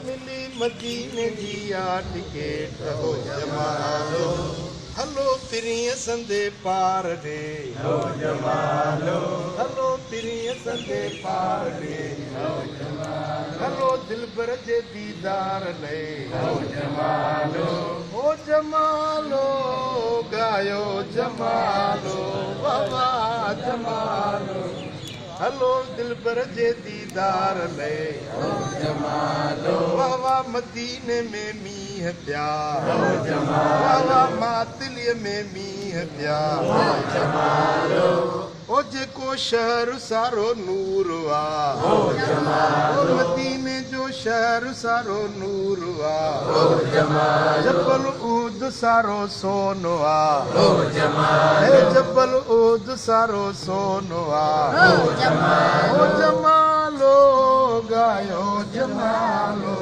मिली मदीने जी टिकेट हो जमालो हलो पिरिय संदे पार रे हो जमालो हलो पिरिय संदे पार रे हो जमालो हलो दिलबर जे दीदार ले हो जमालो गायो जमालो बाबा जमालो हलो दिलबर जे दीदार ले हो जमालो वावा मदीने में मीह प्या हो जमालो वावा मातलिय में मीह प्या हो जमालो ओ जेको शहर सारो नूर आ हो जमालो मदीने जो शहर सारो नूर आ हो जमालो जबल ऊद सारो सोनो आ हो जमालो जबल ऊद सारो सोनो आ हो जमालो गायो जमालो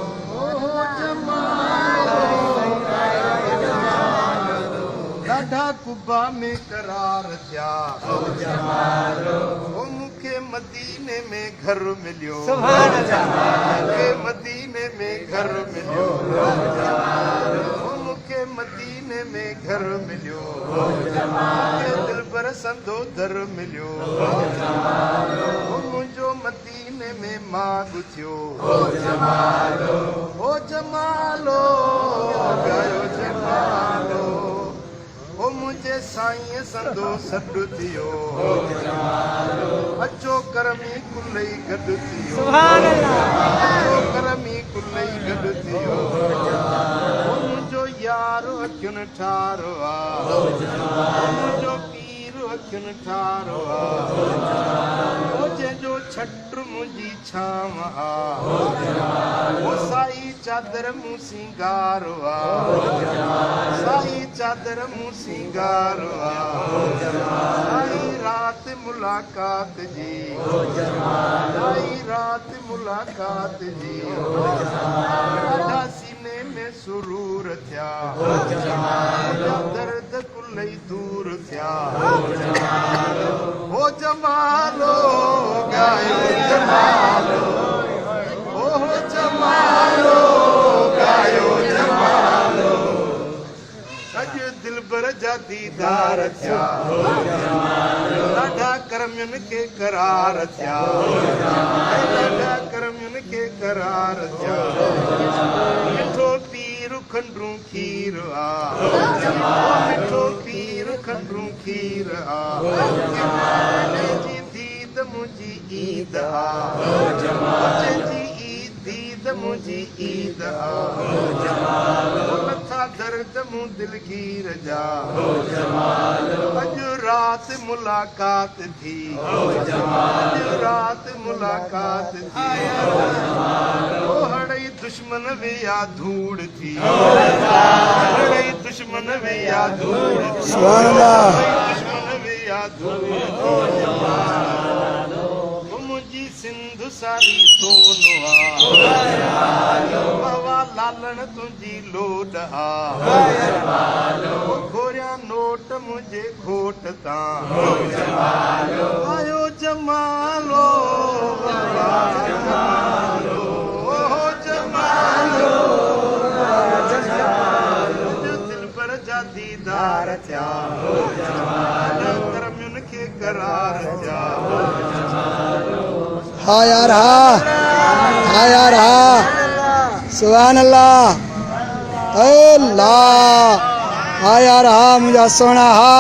ॾाढा कुबा में करार थिया हो जमालो मूंखे मदीने में घर मिलियो सुभान अल्लाह मदीने में घर मिलियो हो जमालो मूंखे मदीने में घर मिलियो हो जमालो दिलबर संदो दर मिलियो हो जमालो मुंहिंजो मदीने में माग थियो हो जमालो गायो जमालो ओ मुझे साईं संदो सॾु थियो हो जमालो अचो करमी कुलई गॾु थियो सुभान अल्लाह अचो करमी कुलई गॾु थियो हो जमालो मुंहिंजो यार अखियुनि ठारो आ हो जमालो मुंहिंजो पीर अखियुनि ठारो आ हो जमालो जंहिंजो छट मुंहिंजी छांव आ हो जमालो साई चादर मूं सिंगारो आ हो जमालो साई चादर मूं सिंगारो आ हो जमालो साई रात मुलाकात जी हो जमालो साई रात मुलाकात जी हो जमालो सीने में सुरूर थिया हो जमालो दर्द कुलई दूर थिया हो जमालो गायो जमालो ओ जमालो गायो जमालो अॼु दिलबर जा दीदार थिया हो जमालो ॾाढा करमियुनि खे करार थिया हो जमालो ॾाढा करमियुनि खे करार थिया मिठो पीर खंडरू खीर आ हो जमालो मिठो पीर खंडरू खीर आ हो जमालो जी दीद मुंहिंजी ईद आ हो जमालो जी दीद मुंहिंजी ईद आ हो जमालो नथा दर्द मूं दिलगीर जा हो जमालो अॼु रात मुलाकात थी हो जमालो अॼु रात मुलाकात थी हो जमालो हड़ई दुश्मन विया धूड़ थी हो जमालो हड़ई दुश्मन विया धूड़ सुभान अल्लाह दुश्मन विया धूड़ हो जमालो मुंहिंजी सिंध सारी सोनो आ हो जमालो बाबा लालण तुंहिंजी लोड आ हो जमालो घोरिया नोट मुंहिंजे घोट तां हो जमालो आयो जमालो बाबा जमालो हो जमालो दिलबर जा दीदार थिया हो जमालो करमियुनि खे करार थिया हो जमालो हा यार हा यार हा सुभान अल्लाह अल्लाह हा यार हा मुंहिंजा सोना हा